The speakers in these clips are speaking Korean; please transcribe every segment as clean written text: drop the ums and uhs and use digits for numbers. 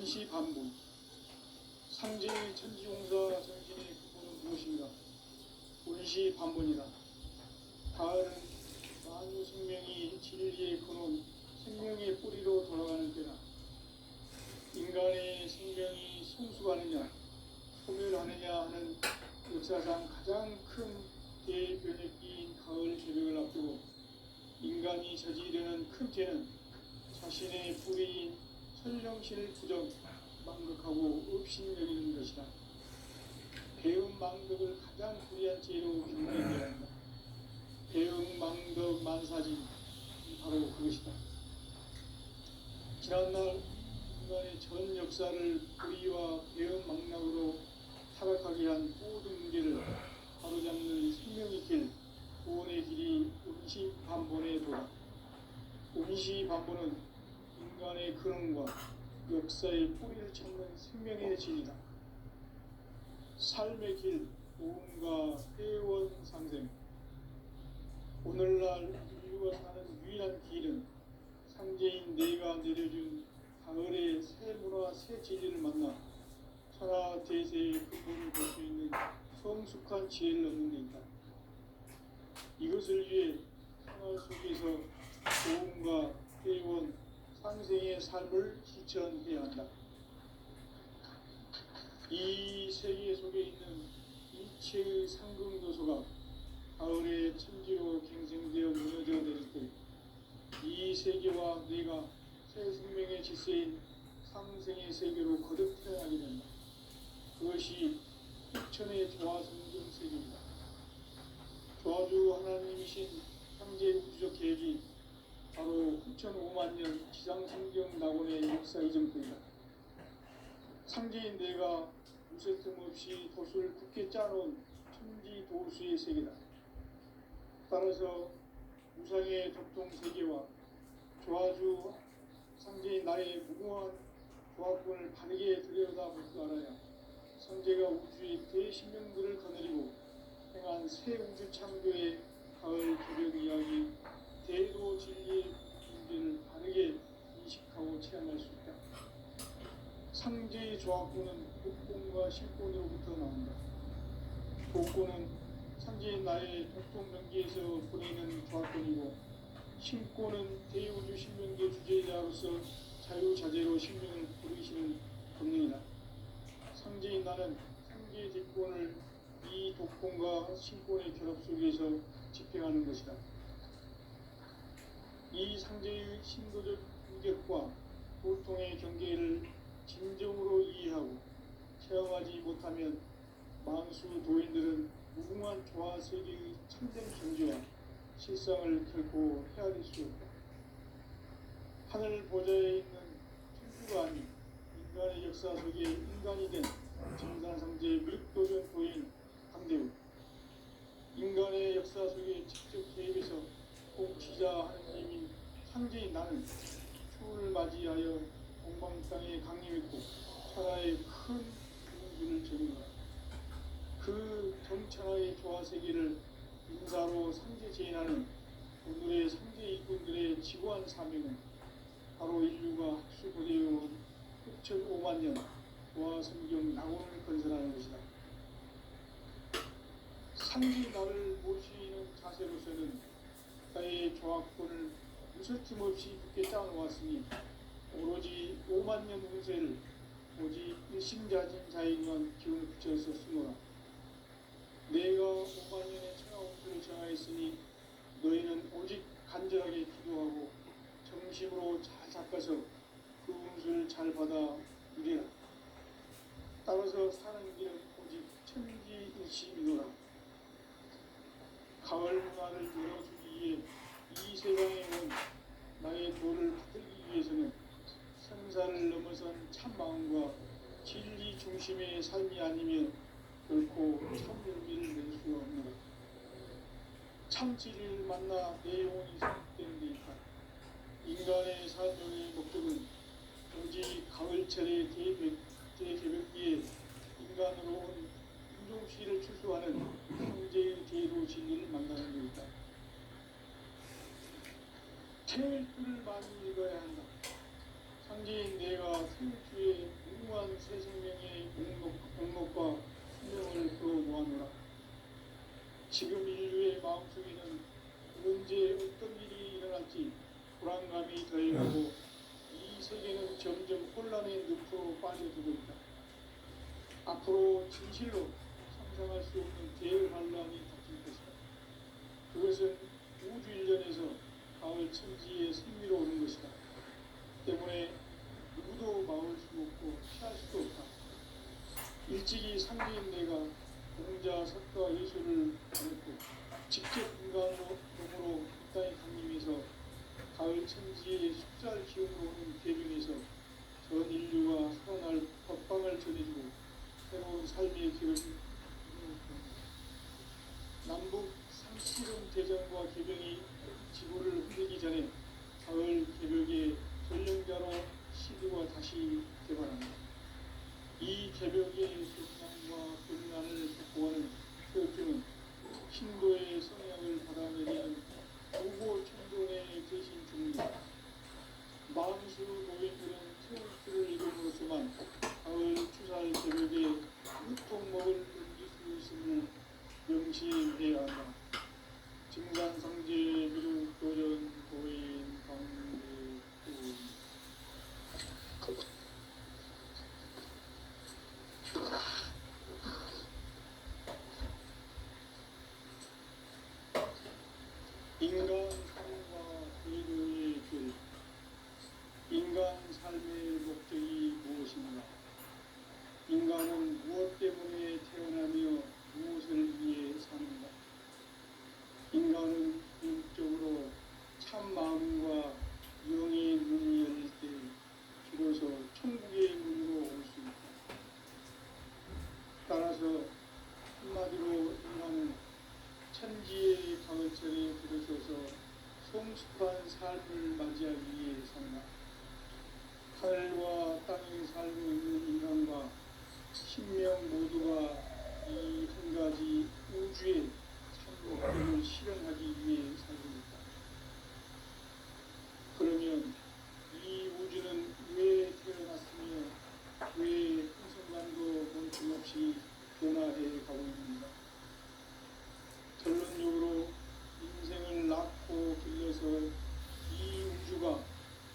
온시반본. 상제의 천지용사 정신의 근본은 무엇인가? 온시반본이다. 가을은 만유 생명이 진리의 근원, 생명의 뿌리로 돌아가는 때나 인간의 생명이 성숙하느냐 소멸하느냐 하는 역사상 가장 큰 대변혁기인 가을 개벽을 앞두고 인간이 저지르는 큰 죄는 자신의 뿌리인 선령신을 부정 망극하고 업신여기는 것이다. 배음 망덕을 가장 불의한 죄로 경계해야 한다. 배음 망덕 만사진이 바로 그것이다. 지난날 인간의 전 역사를 불의와 배음 망락으로 타락하게 한 모든 문제를 바로잡는 생명의 길, 구원의 길이 온시반본의 도다. 온시반본은 인간의 근원과 역사의 뿌리를 찾는 생명의 진이다. 삶의 길, 도움과 회원 상생. 오늘날 인류가 사는 유일한 길은 상제인 내가 내려준 가을의 새 문화, 새 진리를 만나 천하 대세의 근본을 볼 수 있는 성숙한 지혜를 얻는 데 있다. 이것을 위해 생활 속에서 도움과 회원, 상생의 삶을 실천해야 한다. 이 세계 속에 있는 일체의 상금도소가 가을의 천지로 갱생되어 무너져 내릴 때 이 세계와 내가 새 생명의 질서인 상생의 세계로 거듭 태어나게 된다. 그것이 흑천의 조화성경 세계입니다. 조화주 하나님이신 상제 우주적 계획이 바로 흑천 5만 년 지상성경 낙원의 역사 이전부이다. 상제인 내가 무쇠틈 없이 돛을 굳게 짜놓은 천지 도수의 세계다. 따라서 무상의 적동 세계와 조화주 상제인 나의 무궁한 조화권을 바르게 들여다볼 줄 알아야 상제가 우주의 대신명들을 거느리고 행한 새 우주 창조의 가을 개벽 이야기 대도 진리의 문제를 바르게 인식하고 체험할 수 있다. 상제의 조화권은 독권과 실권으로부터 나온다. 독권은 상제인 나의 독동 명기에서 보내는 조화권이고 신권은 대우주 신명계 주제자로서 자유자재로 신명을 부르시는 권능이다. 상제인 나는 상제의 대권을 이 독권과 신권의 결합 속에서 집행하는 것이다. 이 상제의 신도적 인격과 보통의 경계를 진정으로 이해하고 체험하지 못하면 만수 도인들은 무궁한 조화 세계의 참된 경지와 실상을 결코 헤아릴 수 없다. 하늘 보좌에 있는 천주가 아닌 인간의 역사 속에 인간이 된 정산상제 밀도전 도인 강대우. 인간의 역사 속에 직접 개입해서 공치자 하느님인 상제인 나는 추후를 맞이하여 동방땅에 강림했고 천하의 큰 공주를 제공하다. 그 정천하의 조화세계를 인사로 상제 제인하는 오늘의 상제 일꾼들의 지구한 사명은 바로 인류가 학수고대해온 흑천 5만 년 조화성경 낙원을 건설하는 것이다. 상제 나를 모시는 자세로서는 나의 조화권을 무설팀 없이 굳게 짜놓았으니 오로지 5만 년 운세를 오직 일심자진 자에게만 기운을 붙여서 쓰노라. 내가 5만 년의 천하 운수를 정하였으니 너희는 오직 간절하게 기도하고 정심으로 잘 닦아서 그 운수를 잘 받아 누리라. 따라서 사는 길은 오직 천지일심이노라. 가을 문화를 열어주기 위해 이 세상에 온 나의 도를 받들기 위해서는 생사를 넘어선 참마음과 진리 중심의 삶이 아니면 결코 참 열매를 낼 수가 없노라. 참 진리를 만나 내 영혼이 성립되는 데 있다. 인간의 삶의 목적은 오직 가을철의 대개벽기에 인간으로 온 인종시를 출소하는 형제의 대로 진리를 만나는 데 있다. 책을 많이 읽어야 한다. 상제인 내가 태초에 무궁한 새 생명의 영목과 생명을 불어모아노라. 지금 인류의 마음속에는 언제 어떤 일이 일어날지 불안감이 더해가고 이 세계는 점점 혼란의 늪으로 빠져들고 있다. 앞으로 진실로 상상할 수 없는 대환란이 닥칠 것이다. 그것은 우주 일전에서 가을 천지의 승리로 오는 것이다. 때문에 누구도 막을 수 없고 피할 수도 없다. 일찍이 상제인 내가 공자, 석가, 예수를 가르고 직접 인간으로 이 땅에 강림해서 가을 천지의 숫살 기운으로 오는 대변에서 전 인류가 살아날 법방을 전해주고 새로운 삶의 계획을 남북 상시름 대전과 개병이 지구를 흔들기 전에 가을 개벽의 전령자로 시대가 다시 개발합니다. 이 개벽의 소망과 변난을 극복하는 태극기는 신도의 성향을 받아내리는 우고 총동의 대신 중입니다. 만수 노인들은 태극기를 이름으로서만 가을 추살 개벽의 유통목을 넘길 수 있음을 명시해야 한다. 증산상제 미륵 도전 고인 강대군 인간 삶과 의료의 길. 인간 삶의 목적이 무엇인가? 인간은 무엇 때문에 태어나며 무엇을 위해 사는가? 인간은 궁극적으로 참 마음과 영의 문이 열릴 때 비로소 천국의 문으로 올 수 있다. 따라서 한마디로 인간은 천지의 가을철에 들어서서 성숙한 삶을 맞이하기 위해 산다. 하늘과 땅에 살고 있는 인간과 신명 모두가 이 한 가지 우주의 목적을 실현하기 위해 살고 있다. 그러면 이 우주는 왜 태어났으며 왜 한순간도 멈춤없이 변화해 가고 있는가? 결론적으로 인생을 낳고 길러서 이 우주가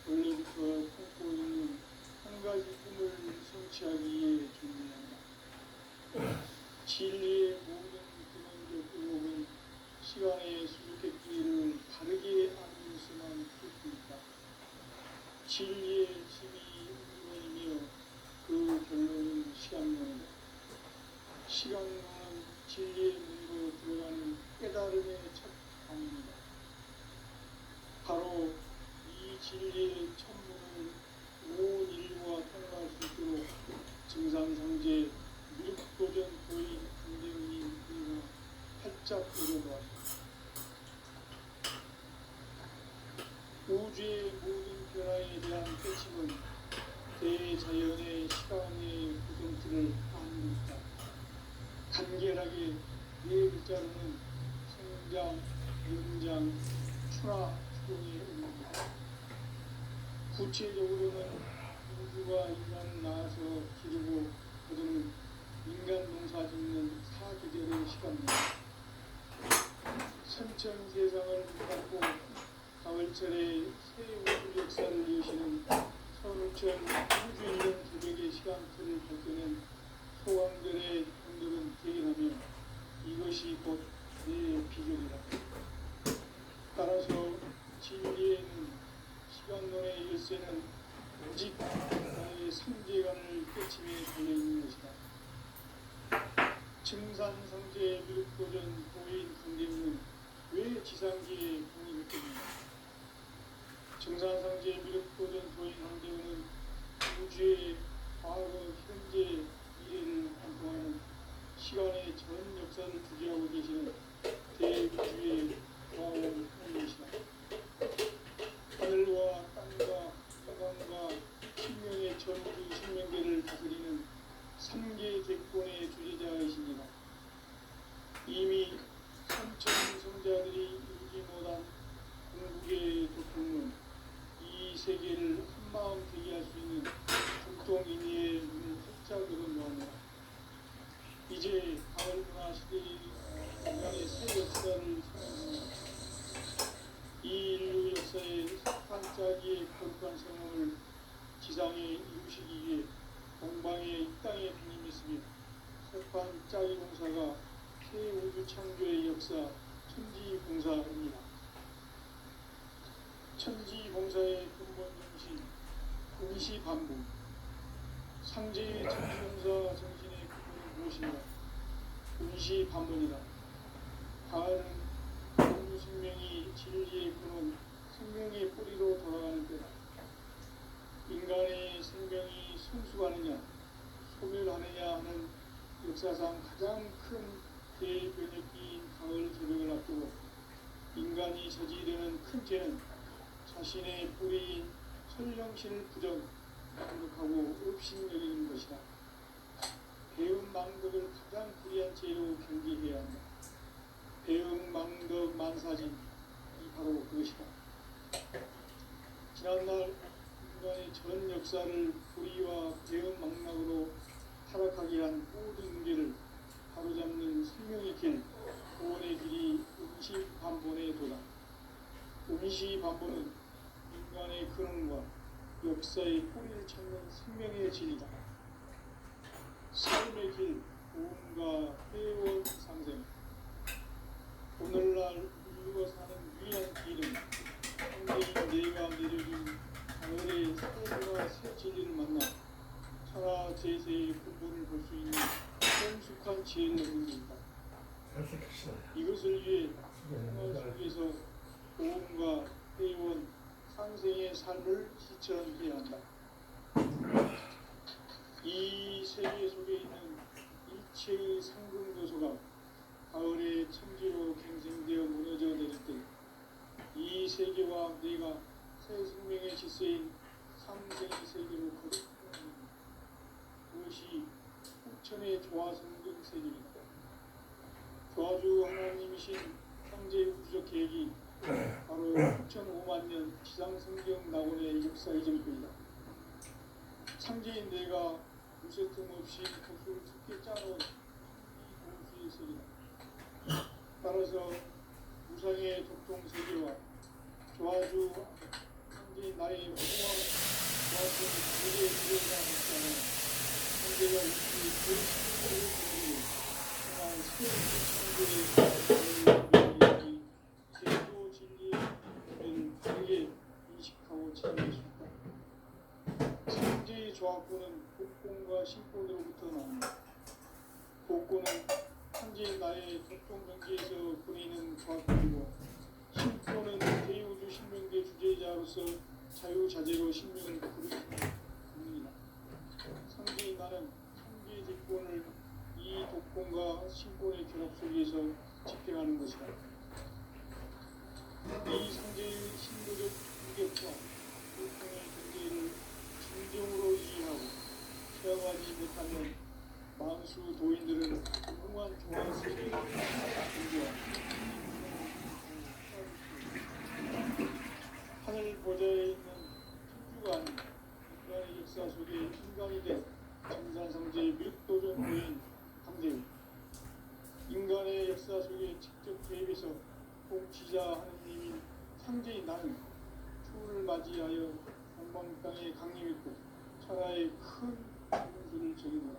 원래부터 품고 있는 한 가지 꿈을 성취하기 위해 준비한다. 진리의 모든 근원적 의목은 시간의 수수께끼를 바르게 알면서만 풀 수 있다. 진리의 힘이 근원이며 그 결론은 시간론이다. 시간론은 진리의 문으로 들어가는 깨달음의 첫 방입니다. 바로 이 진리의 천문을 온 인류가 통과할 수 있도록 증산상제 미륵도전 고인 강대훈이 우리가 활짝 열어놓았습니다. 우주의 모든 변화에 대한 깨침은 대자연의 시간의 구성틀을 아닙니다. 간결하게 네 글자로는 성장, 연장, 출하, 추동의 의미입니다. 구체적으로는 우주가 인간을 낳아서 기르고 거두는 인간 농사 짓는 사계절의 시간입니다. 선천 세상을 갖고 가을철에 새 우주 역사를 여시는 서울천 우주 1년 개벽의 시간틀을 밝혀낸 소강들의 형들은 대인하며 이것이 곧 내 비결이다. 따라서 진리에는 시간론의 열쇠는 오직 나의 상제관을 깨침에 달려있는 것이다. 증산상제 미륵도전 고인 강대훈은 왜 지상계에 공인했겠는가? 증산상제 미륵도전 고인 강대훈은 우주의 과거, 현재, 미래를 관통하는 시간의 전 역사를 주재하고 계시는 대우주의 과원 하나님이시다. 하늘과 땅과 화강과 sinh 명의 전우주 sinh 명계를 다스리는 3계 객본의 주제자이십니다. 이미 선천 성자들이 이루지 못한 궁극의 도통은 이 세계를 참마음 되게 할 수 있는 전통인의의 눈을 활짝 열어놓았노라. 이제 가을 문화 시대의 인간의 새 역사를 선언합니다. 이 인류 역사의 반짝이의 거룩한 성공을 지상에 이루시기 위해 동방의 이 땅에 군림했으며 석판 짜기 공사가 새 우주 창조의 역사 천지봉사입니다. 천지봉사의 근본 정신 임시반복. 상제의 천지봉사 정신의 근본은 무엇인가? 임시반복이다. 가을은 인류 생명이 진리의 근원 생명의 뿌리로 돌아가는 때다. 인간의 생명이 성숙하느냐 소멸하느냐 하는 역사상 가장 큰 대변혁기인 가을 개벽을 앞두고 인간이 저지르는 큰 죄는 자신의 뿌리인 설령신을 부정하고 업신여기는 것이다. 배움 망덕을 가장 불의한 죄로 경계해야 한다. 배움 망덕 만사진이 바로 그것이다. 지난날 인간의 전 역사를 불의와 배움 망락으로 타락하게 한 모든 문제를 바로잡는 생명의 길, 구원의 길이 임시반본에 도다. 임시반본은 인간의 근원과 역사의 뿌리를 찾는 생명의 진리다. 삶의 길, 구원과 회원 상생. 오늘날 인류가 사는 유일한 길은 상대인 내가 내려준 가을의 새와 새 진리를 만나 천하 제세의 근본을 볼 수 있는 성숙한 지혜를 얻는 것이다. 이것을 위해 생활 속에서 보험과 회원, 상생의 삶을 실천해야 한다. 이 세계 속에 있는 일체의 상금 요소가 가을의 천지로 갱생되어 무너져 내릴 때 이 세계와 내가 새 생명의 질서인 삼생의 세계로 거듭나는 그것이 후천의 조화성등 세계입니다. 조화주 하나님이신 창제 우주적 계획이 바로 6,5만 년 지상성경 낙원의 역사 이전입니다. 창제인 내가 무쇠 틈 없이 것을 깊게 짜놓은 이 공수의 세계다. 따라서 무상의 독통 세계와 조화주 창제인 나의 무궁한 조화주의 세계의 미래가 있다면 창제가 이렇게 그 신분을 보고 정말 새로운 창조의 제도 진리의 의미를 바르게 인식하고 체험할 수 있다. 창제의 조합구는 복권과 신권으로부터 나옵니다. 복권은 창제인 나의 독통경지에서 보내는 조합구이고 신권은 대우주 신명계 주제자로서 자유자재로 신명을 부르십니다. 창제인 나는 창제의 직권을 이 독권과 신권의 결합 속에서 집행하는 것이다. 이 상제의 신도적 인격과 독통의 경계를 진정으로 이해하고 체험하지 못하면 만수 도인들은 무궁한 조화 세계를 경계합니다. 하늘 보좌에 있는 천주가 아닌 인간의 역사 속에 인간이 된 정산상제의 묘도전도인 강대우. 인간의 역사 속에 직접 개입해서 통치자 하느님인 창제인 나는 추후를 맞이하여 동방 땅에 강림했고 천하의 큰 군수를 저기노라.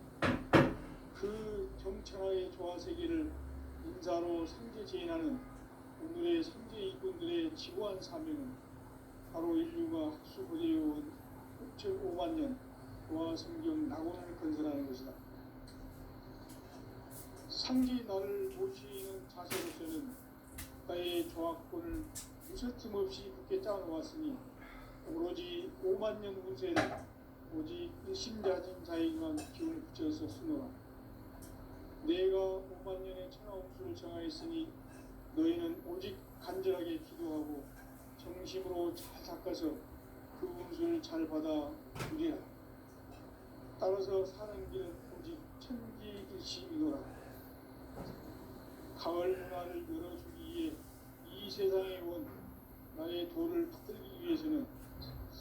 그 정천하의 조화세계를 인사로 상제 제인하는 오늘의 상제 이꾼들의 지고한 사명은 바로 인류가 학수고대해온 6,5만 년 조화성경 낙원을 건설하는 것이다. 상제의 나를 모시는 자세로서는 나의 조합권을 무쇠틈 없이 굳게 짜놓았으니 오로지 5만 년 운세를 오직 일심자진 자에게만 기운을 붙여서 쓰노라. 내가 5만 년의 천하홍수를 정하였으니 너희는 오직 간절하게 기도하고 정심으로 잘 닦아서 그 운수를 잘 받아 누리라. 따라서 사는 길은 오직 천지일심이노라. 가을 문화를 열어주기 위해 이 세상에 온 나의 도를 받들기 위해서는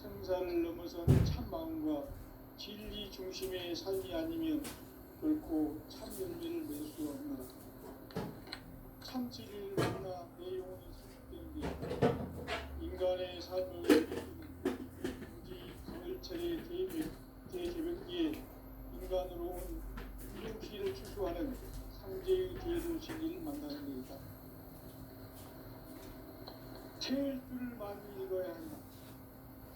생사를 넘어선 참 마음과 진리 중심의 삶이 아니면 결코 참 열매를 맺을 수 없노라. 참 진리를 만나 내 영혼이 성숙되는데 인간의 삶을 굳이 가을철의 대개벽기에 인간으로 온 유종시를 추수하는 상제의 뒤에도 진리를 만나는 데이다. 태일주를 많이 읽어야 한다.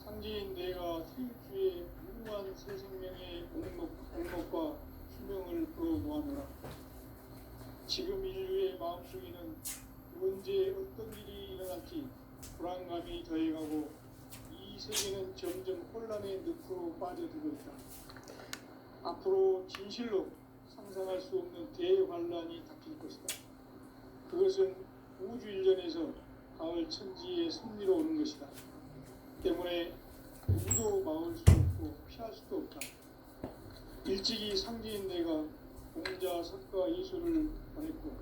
상제인 내가 태일주의 무궁한 새 생명의 목록과 수명을 풀어놓아노라. 지금 인류의 마음속에는 언제 어떤 일이 일어날지 불안감이 더해가고 이 세계는 점점 혼란의 늪으로 빠져들고 있다. 앞으로 진실로 상상할 수 없는 대환란이 닥칠 것이다. 그것은 우주 일전에서 가을 천지의 섭리로 오는 것이다. 때문에 누구도 막을 수 없고 피할 수도 없다. 일찍이 상제인 내가 공자, 석가, 예수를 보냈고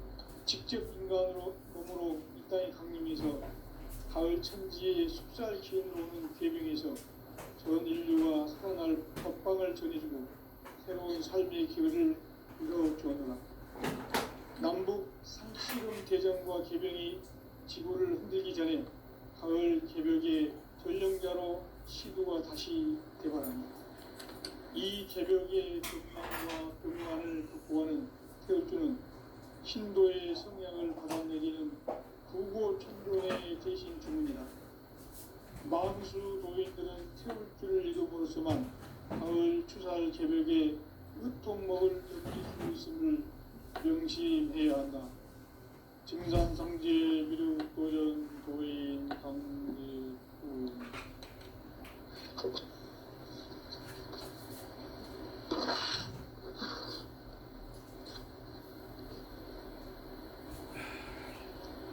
직접 인간으로 몸으로 이 땅에 강림해서 가을 천지의 숲살 기운으로 오는 궤병에서 전 인류가 살아날 법방을 전해주고 새로운 삶의 기회를 이뤄주었노라. 남북 상씨름 대전과 개병이 지구를 흔들기 전에 가을 개벽의 전령자로 시도가 다시 대발합니다. 이 개벽의 변망과 병만을 극복하는 태울주는 신도의 성향을 받아내리는 구고천존의 대신 주문이다. 망수 도인들은 태울주를 읽음으로써만 가을 추살 개벽에 으통먹을 넘길 수 있음을 명심해야 한다. 증산상제 미륵도전 도인 강대군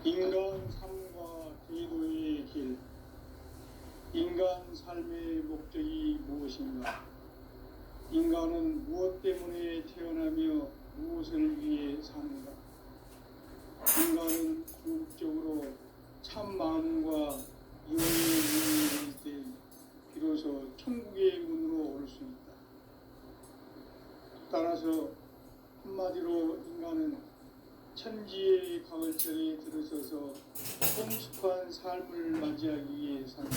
인간 삶과 제도의 길. 인간 삶의 목적이 무엇인가? 인간은 무엇 때문에 태어나며 무엇을 위해 사는가? 인간은 궁극적으로 참 마음과 영의 문을 열 때 비로소 천국의 문으로 올 수 있다. 따라서 한마디로 인간은 천지의 가을철에 들어서서 성숙한 삶을 맞이하기 위해 산다.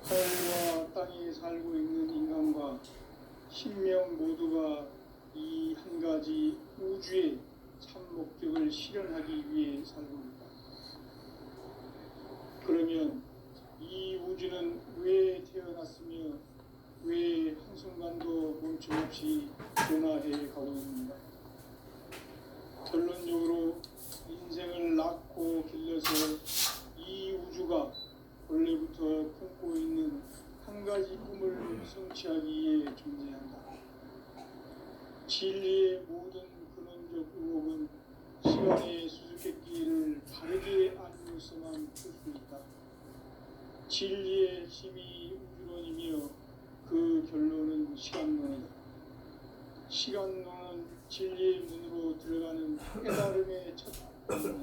하늘과 땅에 살고 있는 인간과 신명 모두가 이 한 가지 우주의 참 목적을 실현하기 위해 살고 있다. 그러면 이 우주는 왜 태어났으며 왜 한순간도 멈춤없이 변화해 가고 있는가? 결론적으로 인생을 낳고 길러서 이 우주가 원래부터 품고 있는 한 가지 꿈을 성취하기 위해 존재한다. 진리의 모든 근원적 의혹은 시간의 수수께끼를 바르게 알고서만 풀 수 있다. 진리의 힘이 우주론이며 그 결론은 시간론이다. 시간론은 진리의 문으로 들어가는 깨달음의 첫 문이다.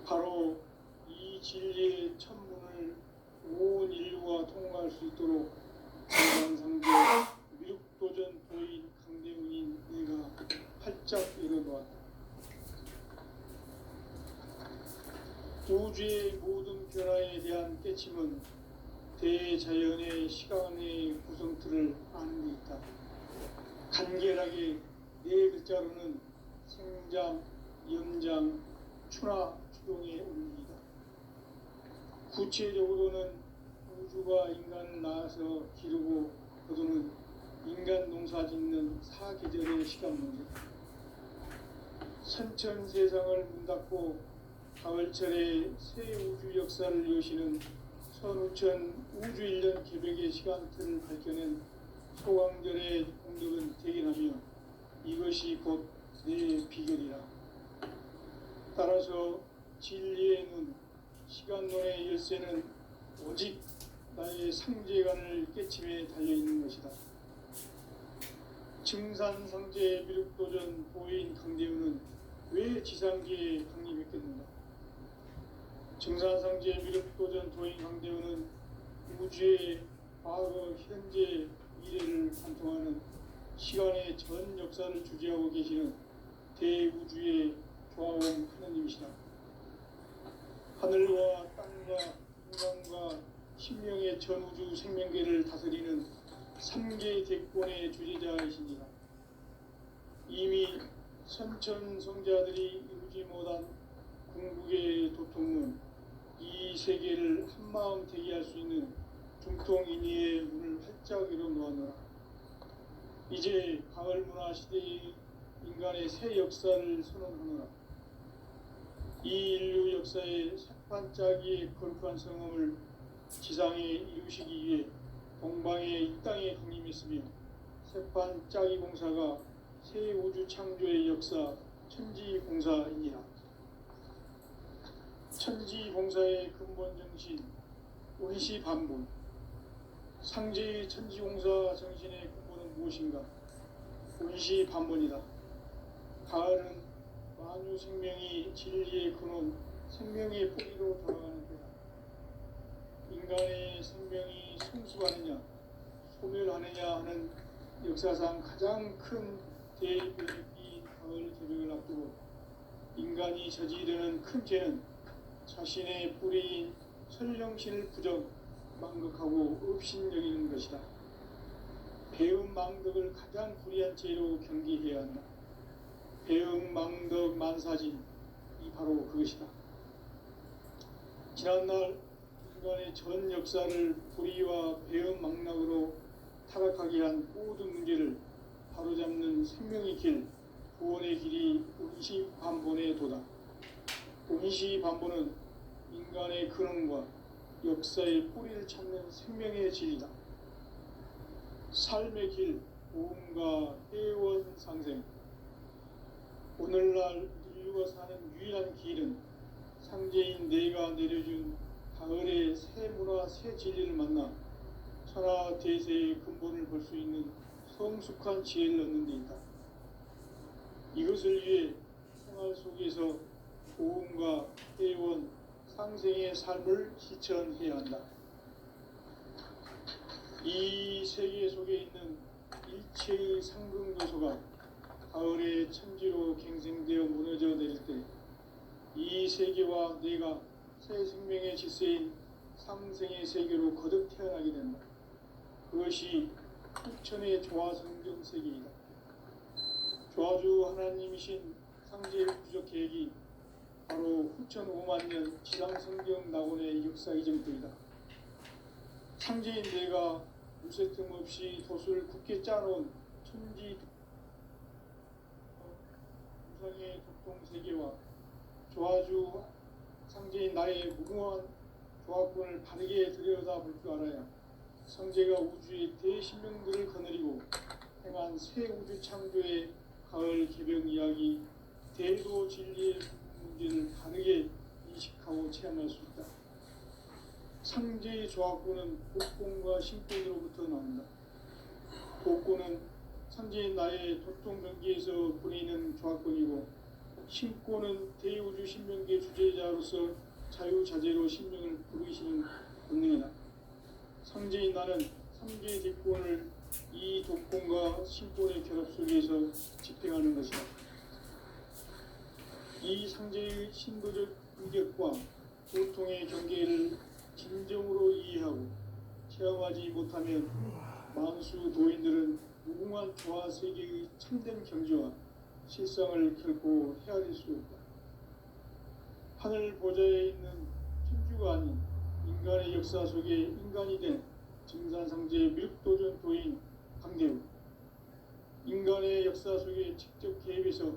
바로 이 진리의 첫 문을 온 인류가 통과할 수 있도록 증산상제 미륵도전 도인 강대훈인 내가 활짝 열어놓았다. 우주의 모든 변화에 대한 깨침은 대자연의 시간의 구성틀을 아는 데 있다. 간결하게 네 글자로는 생장, 염장, 추나, 추동의 원리이다. 구체적으로는 우주가 인간을 낳아서 기르고 거두는 인간 농사 짓는 사계절의 시간론이다. 선천세상을 문 닫고 가을철에 새 우주 역사를 여시는 선우천 우주일년 개벽의 시간틀을 밝혀낸 소강절의 공덕은 대견하며 이것이 곧 내 비결이라. 따라서 진리의 눈, 시간론의 열쇠는 오직 나의 상제관을 깨침에 달려있는 것이다. 증산상제 미륵도전 도인 강대훈은 왜 지상계에 강림했겠는가? 증산상제 미륵도전 도인 강대훈은 우주의 과거, 현재, 미래를 관통하는 시간의 전 역사를 주재하고 계시는 대우주의 조화원 하느님이시다. 하늘과 땅과 인간과 신명의 전우주 생명계를 다스리는 삼계 대권의 주재자이시니라. 이미 선천성자들이 이루지 못한 궁극의 도통문, 이 세계를 한마음 되게 할 수 있는 중통인의의 문을 활짝 열어놓았노라. 이제 가을 문화 시대의 인간의 새 역사를 선언하노라. 이 인류 역사의 색반짝이의 거룩한 성음을 지상에 이루시기 위해 동방의 이 땅에 강림했으며, 색반짝이 공사가 새 우주 창조의 역사 천지봉사이니라. 천지봉사의 근본 정신 원시반본, 상제의 천지공사 정신의 근본은 무엇인가? 원시반본이다. 가을은 만유 생명이 진리의 근원, 생명의 뿌리로 돌아가는 때다. 인간의 생명이 성숙하느냐 소멸하느냐 하는 역사상 가장 큰 대변혁기인 가을 개벽을 앞두고 인간이 저지르는 큰 죄는 자신의 뿌리인 설령신을 부정, 망극하고 업신여기는 것이다. 배음 망덕을 가장 불의한 죄로 경계해야 한다. 배음 망덕 만사진, 이 바로 그것이다. 지난날 인간의 전 역사를 불의와 배음 망락으로 타락하게 한 모든 문제를 바로잡는 생명의 길, 구원의 길이 원시반본의 도다. 원시반본은 인간의 근원과 역사의 뿌리를 찾는 생명의 진리다. 삶의 길, 보험과 해원상생. 오늘날 인류가 사는 유일한 길은 상제인 내가 내려준 가을의 새 문화, 새 진리를 만나 천하 대세의 근본을 볼 수 있는 성숙한 지혜를 얻는 데 있다. 이것을 위해 생활 속에서 보험과 해원, 상생의 삶을 실천해야 한다. 이 세계 속에 있는 일체의 상근 요소가 가을의 천지로 갱생되어 무너져 내릴 때 이 세계와 내가 새 생명의 질서인 상생의 세계로 거듭 태어나게 된다. 그것이 후천의 조화성경 세계이다. 조화주 하나님이신 상제 우주적 계획이 바로 후천 5만 년 지상성경 낙원의 역사 이전부이다. 상제인 내가 무쇠 틈 없이 돛을 굳게 짜놓은 천지 우상의 독통세계와 조화주 상제인 나의 무모한 조화권을 바르게 들여다볼 줄 알아야 성제가 우주의 대신명들을 거느리고 행한 새 우주 창조의 가을 개벽 이야기, 대도 진리의 문제를 다르게 인식하고 체험할 수 있다. 상제의 조화권은 복권과 신권으로부터 나온다. 복권은 상제인 나의 도통 경계에서 보내는 조화권이고, 신권은 대우주 신명계 주제자로서 자유자재로 신명을 부르시는 본능이다. 상제인 나는 삼계의 대권을 이 독권과 신권의 결합 속에서 집행하는 것이다. 이 상제의 신도적 인격과 고통의 경계를 진정으로 이해하고 체험하지 못하면 만수 도인들은 무궁한 조화 세계의 참된 경지와 실상을 결코 헤아릴 수 없다. 하늘 보좌에 있는 천주가 아닌 인간의 역사 속에 인간이 된 증산상제의 밀도전 도인 강대우, 인간의 역사 속에 직접 개입해서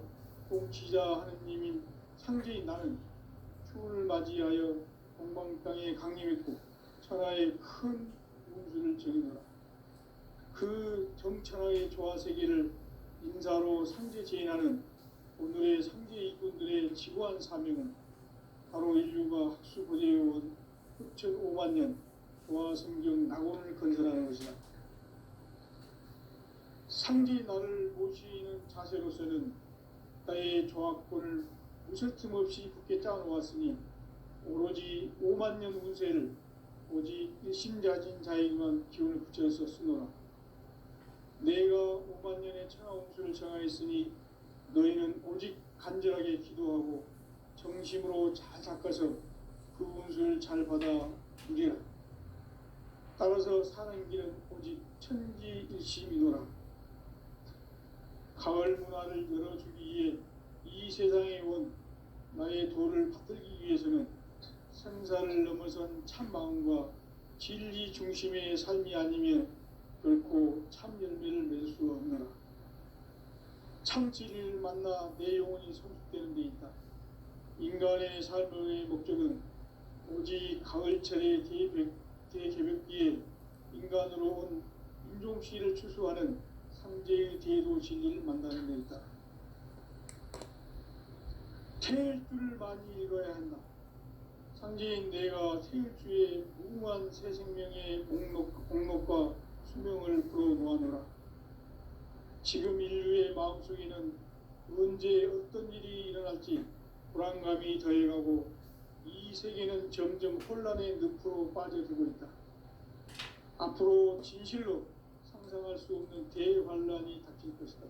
통치자 하느님인 상제인 나는 추운을 맞이하여 동방 땅에 강림했고 천하의 큰 운수를 정의노라. 그 정천하의 조화 세계를 인사로 상제 제인하는 오늘의 상제 이꾼들의 지구한 사명은 바로 인류가 학수 보재해온 후천 5만 년 조화 성경 낙원을 건설하는 것이다. 상제 나를 모시는 자세로서는 나의 조화권을 무쇠틈 없이 굳게 짜놓았으니 오로지 5만 년 운세를 오직 일심자진 자에게만 기운을 붙여서 쓰노라. 내가 5만 년의 천하홍수를 정하였으니 너희는 오직 간절하게 기도하고 정심으로 잘 닦아서 그 운수를 잘 받아 누리라. 따라서 사는 길은 오직 천지일심이노라. 가을 문화를 열어주기 위해 이 세상에 온 나의 도를 받들기 위해서는 생사를 넘어선 참 마음과 진리 중심의 삶이 아니면 결코 참 열매를 맺을 수 없노라. 참 진리를 만나 내 영혼이 성숙되는 데 있다. 인간의 삶의 목적은 오직 가을철의 대개벽기에 인간으로 온 인종씨를 추수하는 상제의 대도 진리를 만나는 데 있다. 태일 줄을 많이 읽어야 한다. 상제인 내가 태일주의 무궁한 새 생명의 공록과 수명을 불어놓아노라. 지금 인류의 마음속에는 언제 어떤 일이 일어날지 불안감이 더해가고 이 세계는 점점 혼란의 늪으로 빠져들고 있다. 앞으로 진실로 상상할 수 없는 대환란이 닥칠 것이다.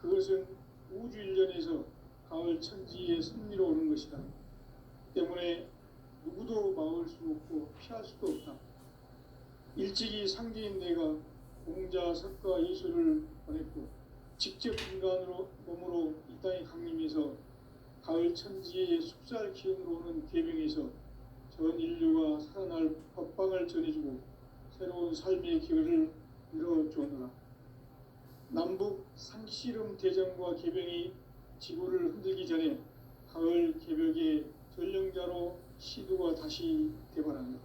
그것은 우주 일련에서 가을 천지의 섭리로 오는 것이다. 때문에 누구도 막을 수 없고 피할 수도 없다. 일찍이 상제인 내가 공자, 석가, 예수를 보냈고 직접 인간으로 몸으로 이 땅에 강림해서 가을 천지의 숙살 기운으로 오는 계명에서 전 인류가 살아날 법방을 전해주고 새로운 삶의 기회를 이뤄주었노라. 남북 상씨름 대전과 개병이 지구를 흔들기 전에 가을 개벽의 전령자로 시두가 다시 대발한다.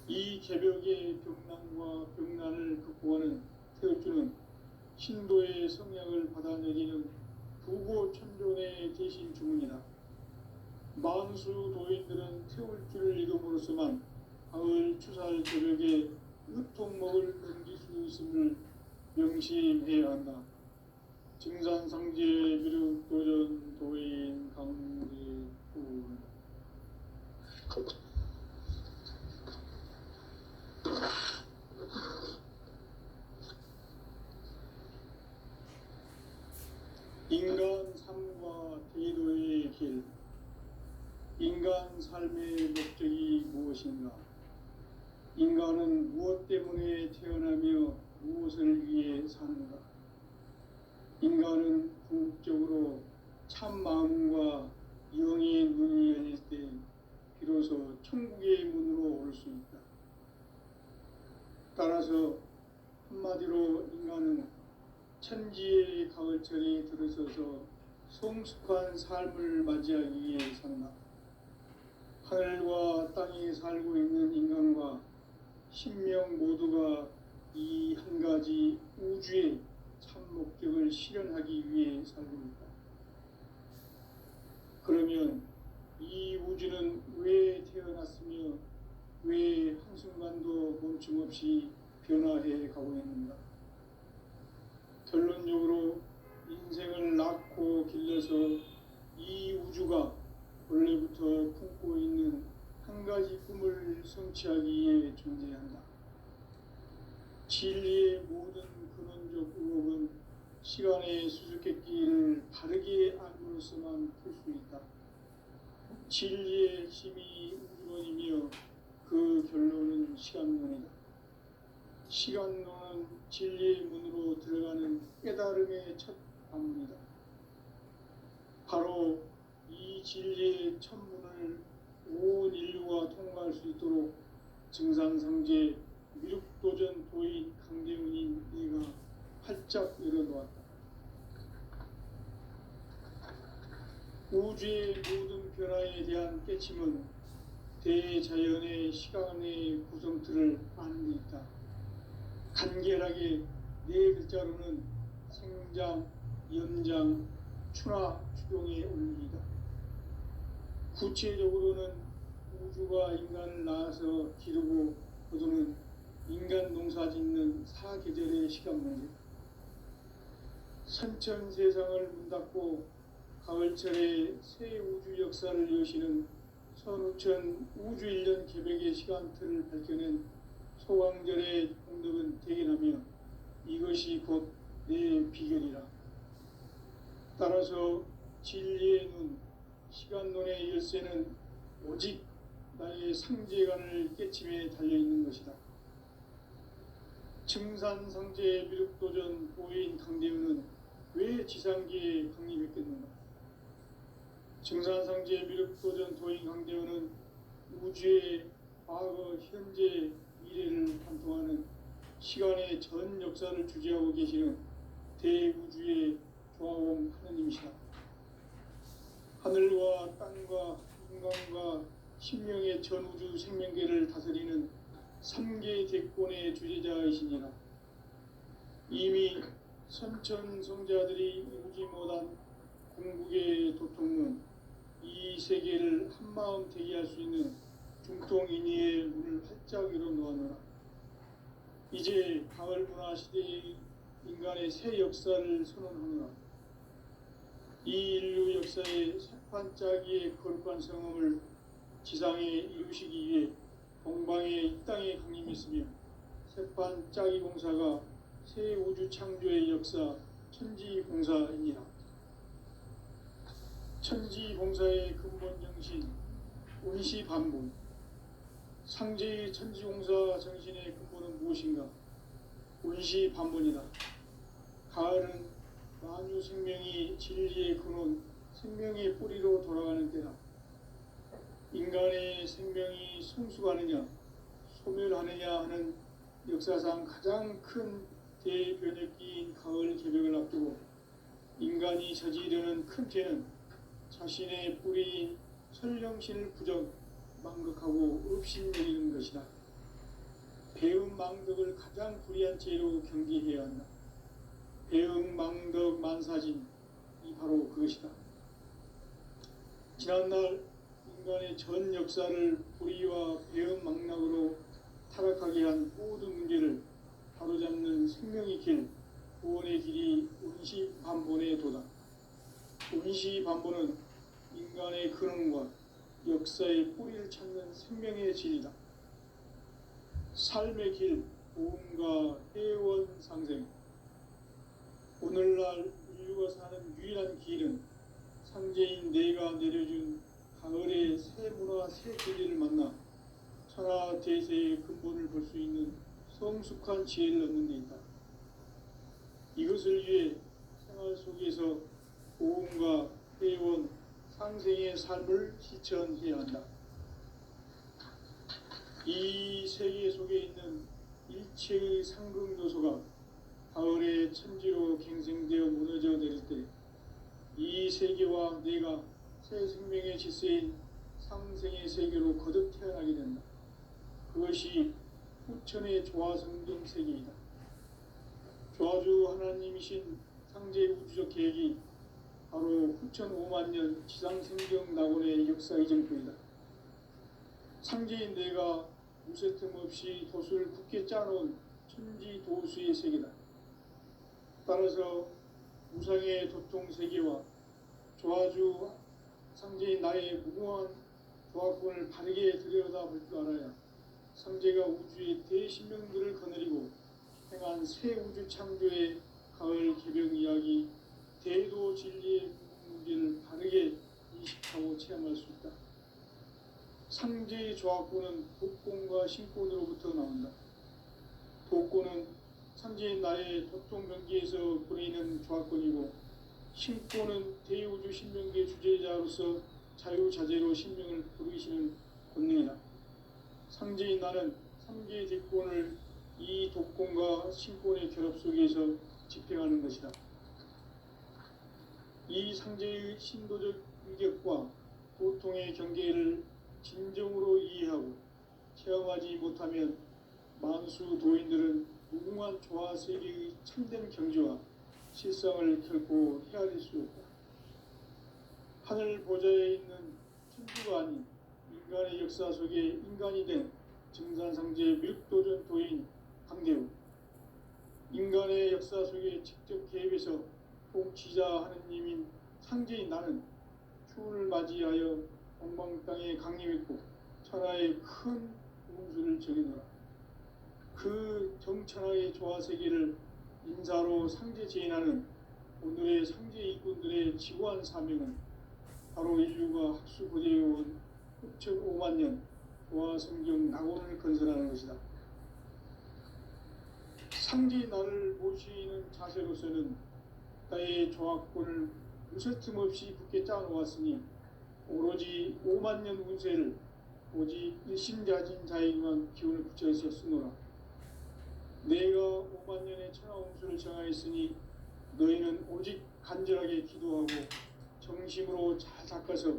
이 개벽의 병난과 병난을 극복하는 태울주는 신도의 성향을 받아내리는 부고천존의 대신 주문이다. 만수 도인들은 태울주를 이름으로서만 가을 추살 개벽에 으통목을 넘길 수 있음을 명심해야 한다. 증산상제 미륵도전 도인 강제군 인간 삶과 대도의 길. 인간 삶의 목적이 무엇인가? 인간은 무엇 때문에 태어나며 무엇을 위해 사는가? 인간은 궁극적으로 참 마음과 영의 눈이 열릴 때 비로소 천국의 문으로 올 수 있다. 따라서 한마디로 인간은 천지의 가을철에 들어서서 성숙한 삶을 맞이하기 위해 산다. 하늘과 땅에 살고 있는 인간과 신명 모두가 이 한 가지 우주의 참 목적을 실현하기 위해 살고 있다. 그러면 이 우주는 왜 태어났으며 왜 한순간도 멈춤없이 변화해 가고 있는가? 결론적으로 인생을 낳고 길러서 이 우주가 원래부터 품고 있는 한 가지 꿈을 성취하기 위해 존재한다. 진리의 모든 근원적 의혹은 시간의 수수께끼를 바르게 알므로서만 풀 수 있다. 진리의 힘이 우주론이며 그 결론은 시간론이다. 시간론은 진리의 문으로 들어가는 깨달음의 첫 방문이다. 바로 이 진리의 첫 문을 온 인류가 통과할 수 있도록 증산상제 미륵도전 도인 강대훈인 네가 활짝 열어놓았다. 우주의 모든 변화에 대한 깨침은 대자연의 시간의 구성틀을 아는 데 있다. 간결하게 네 글자로는 생장, 연장, 추나, 추동의 원리이다. 구체적으로는 우주가 인간을 낳아서 기르고 거두는 인간 농사 짓는 사계절의 시간 문제. 선천 세상을 문 닫고 가을철에 새 우주 역사를 여시는 선우천 우주일년 개백의 시간틀을 밝혀낸 소강절의 공덕은 대견하며 이것이 곧 내 비결이라. 따라서 진리의 눈, 시간론의 열쇠는 오직 나의 상제관을 깨침에 달려있는 것이다. 증산상제 미륵도전 도인 강대우는 왜 지상기에 강림했겠는가? 증산상제 미륵도전 도인 강대우는 우주의 과거, 현재, 미래를 관통하는 시간의 전 역사를 주재하고 계시는 대우주의 조화원 하느님이시다. 하늘과 땅과 인간과 신명의 전우주 생명계를 다스리는 3개 대권의 주제자이시니라. 이미 선천성자들이 이루지 못한 궁극의 도통은 이 세계를 한마음 되게 할 수 있는 중통인의의 문을 활짝 열어 놓았노라. 이제 가을 문화 시대의 인간의 새 역사를 선언하노라. 이 인류 역사의 새판짜기의 거룩한 성험을 지상에 이루시기 위해 동방의 이 땅에 강림했으며 새판짜기 공사가 새 우주 창조의 역사 천지봉사입니다. 천지봉사의 근본 정신 운시반복. 상제의 천지공사 정신의 근본은 무엇인가? 운시반복이다. 가을은 만유 생명이 진리의 근원, 생명의 뿌리로 돌아가는 때다. 인간의 생명이 성숙하느냐, 소멸하느냐 하는 역사상 가장 큰 대변혁기인 가을 개벽을 앞두고 인간이 저지르는 큰 죄는 자신의 뿌리인 설령신을 부정, 망극하고 업신여기는 것이다. 배음 망덕을 가장 불의한 죄로 경계해야 한다. 배음 망덕 만사진이 바로 그것이다. 지난날 인간의 전 역사를 불의와 배음 망락으로 타락하게 한 모든 문제를 바로잡는 생명의 길, 구원의 길이 운시반본의 도다. 운시반본은 인간의 근원과 역사의 뿌리를 찾는 생명의 진리다. 삶의 길, 보험과 회원 상생. 오늘날 인류가 사는 유일한 길은 상제인 내가 내려준 가을의 새 문화 새 진리를 만나 천하 대세의 근본을 볼 수 있는 성숙한 지혜를 얻는 데 있다. 이것을 위해 생활 속에서 보험과 회원, 상생의 삶을 실천해야 한다. 이 세계 속에 있는 일체의 상극요소가 가을의 천지로 갱생되어 무너져 내릴 때 이 세계와 내가 새 생명의 질서인 상생의 세계로 거듭 태어나게 된다. 그것이 후천의 조화성경 세계이다. 조화주 하나님이신 상제 우주적 계획이 바로 후천 5만 년 지상생경 낙원의 역사 이정표이다. 상제인 내가 무쇠틈 없이 도수를 굳게 짜놓은 천지도수의 세계다. 따라서 무상의 도통 세계와 조화주 상제인 나의 무궁한 조화권을 바르게 들여다볼 줄 알아야 상제가 우주의 대신명들을 거느리고 행한 새 우주 창조의 가을 개벽 이야기, 대도 진리의 문제를 바르게 인식하고 체험할 수 있다. 상제의 조화권은 독권과 신권으로부터 나온다. 독권은 상제인 나의 도통 경계에서 보내는 조화권이고, 신권은 대우주 신명계 주제자로서 자유자재로 신명을 부르시는 권능이다. 상제인 나는 3개의 대권을 이 독권과 신권의 결합 속에서 집행하는 것이다. 이 상제의 신도적 위격과 고통의 경계를 진정으로 이해하고 체험하지 못하면 만수 도인들은 무궁한 조화 세계의 참된 경지와 실상을 결코 헤아릴 수 없다. 하늘 보좌에 있는 천주가 아닌 인간의 역사 속에 인간이 된 증산상제 미륵도전 도인 강대우. 인간의 역사 속에 직접 개입해서 통치자 하느님인 상제인 나는 추운을 맞이하여 동방 땅에 강림했고 천하의 큰 운수를 정해놓으라. 그 정천하의 조화세계를 인사로 상제 제인하는 오늘의 상제 일꾼들의 지고한 사명은 바로 인류가 학수 고대해온 흡적 5만 년 조화성경 낙원을 건설하는 것이다. 상제 나를 모시는 자세로서는 나의 조합권을 무쇠틈 없이 굳게 짜놓았으니 오로지 5만 년 운세를 오직 일심자진 자에게만 기운을 붙여서 쓰노라. 내가 5만 년의 천하운수를 정하였으니 너희는 오직 간절하게 기도하고 정심으로 잘 닦아서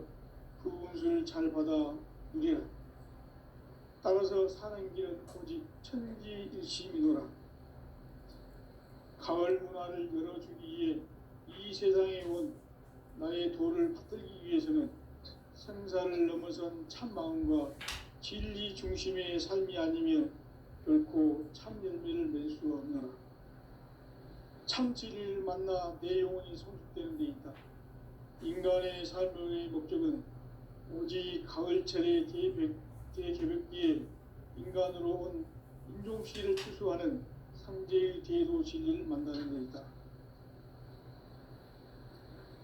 그 운수를 잘 받아 누리라. 따라서 사는 길은 오직 천지일심이노라. 가을 문화를 열어주기 위해 이 세상에 온 나의 도를 받들기 위해서는 생사를 넘어선 참 마음과 진리 중심의 삶이 아니면 결코 참 열매를 맺을 수 없노라. 참 진리를 만나 내 영혼이 성숙되는 데 있다. 인간의 삶의 목적은 오직 가을철의 대개벽기에 인간으로 온 인종씨를 추수하는 상제의 대도 진리를 만나는 데 있다.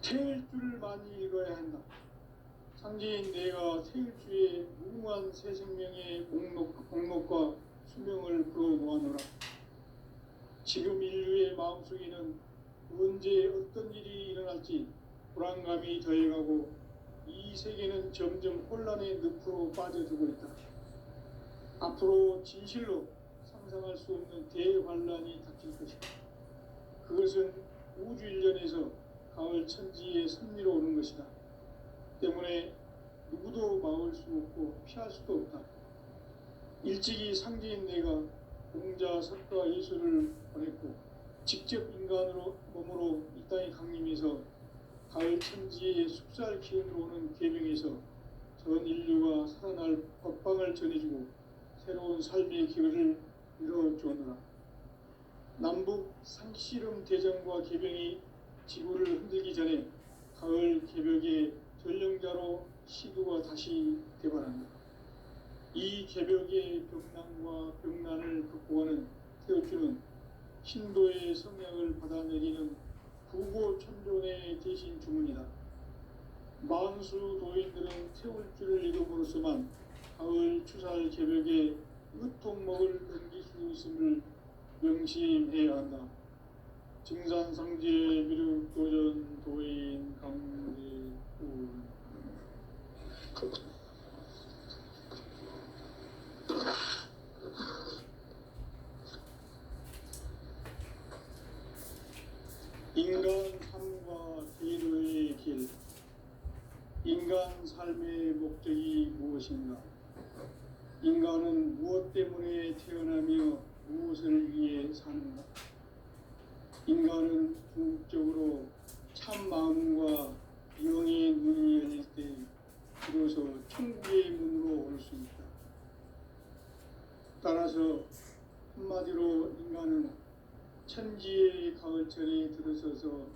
태일주를 많이 읽어야 한다. 상제인 내가 태일주의 무궁한 새 생명의 목록과 수명을 풀어놓아노라. 지금 인류의 마음속에는 언제 어떤 일이 일어날지 불안감이 더해가고 이 세계는 점점 혼란의 늪으로 빠져들고 있다. 앞으로 진실로 상상할 수 없는 대환란이 닥칠 것이다. 그것은 우주 일련에서 가을 천지의 섭리로 오는 것이다. 때문에 누구도 막을 수 없고 피할 수도 없다. 일찍이 상제인 내가 공자, 석가, 예수를 보냈고 직접 인간으로 몸으로 이 땅에 강림해서 가을 천지의 숙살 기운으로 오는 계명에서 전 인류가 살아날 법방을 전해주고 새로운 삶의 기회를 이뤄주었노라. 남북 상씨름 대전과 개병이 지구를 흔들기 전에 가을 개벽의 전령자로 시두가 다시 개발한다. 이 개벽의 병난과 병난을 극복하는 태울주는 신도의 성약을 받아내리는 부고천존의 대신 주문이다. 만수 도인들은 태울주를 이름으로서만 가을 추살 개벽의 으통목을 넘길 수 있음을 명심해야 한다. 증산상제 미륵도전 도인 강대울. 인간 삶과 대로의 길. 인간 삶의 목적이 무엇인가? 인간은 무엇 때문에 태어나며 무엇을 위해 사는가? 인간은 궁극적으로 참 마음과 영의 문이 열릴 때 비로소 천국의 문으로 올 수 있다. 따라서 한마디로 인간은 천지의 가을철에 들어서서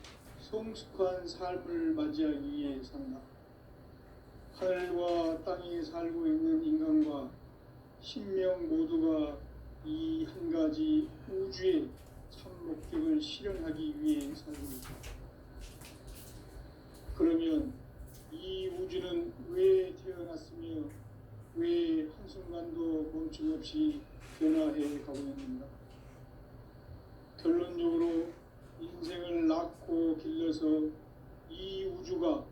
성숙한 삶을 맞이하기 위해 산다. 하늘과 땅에 살고 있는 인간과 신명 모두가 이 한 가지 우주의 참 목적을 실현하기 위해 살고 있다. 그러면 이 우주는 왜 태어났으며 왜 한순간도 멈춤없이 변화해 가고 있는가? 결론적으로 인생을 낳고 길러서 이 우주가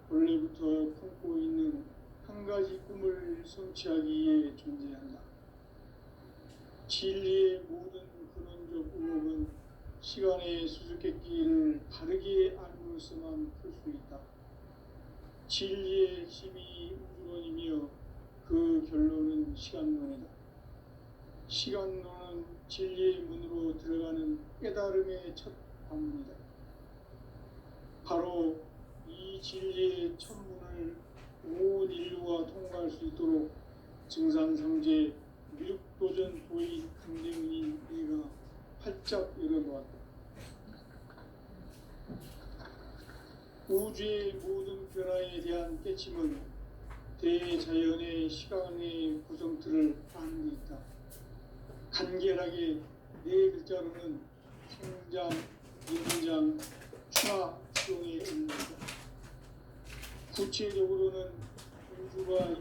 원래부터 품고 있는 한 가지 꿈을 성취하기 위해 존재한다. 진리의 모든 근원적 의목은 시간의 수수께끼를 바르게 알므로서만 풀 수 있다. 진리의 핵심이 우주론이며 그 결론은 시간론이다. 시간론은 진리의 문으로 들어가는 깨달음의 첫 방문이다. 바로 이 진리의 첫 문을 온 인류가 통과할 수 있도록 증산상제 미륵도전 도인 강대문인 내가 활짝 열어놓았다. 우주의 모든 변화에 대한 깨침은 대자연의 시간의 구성틀을 아는 데 있다. 간결하게 네 글자로는 성장, 연장, 추화, 수용에 있는 것이다. 구체적으로는 공주가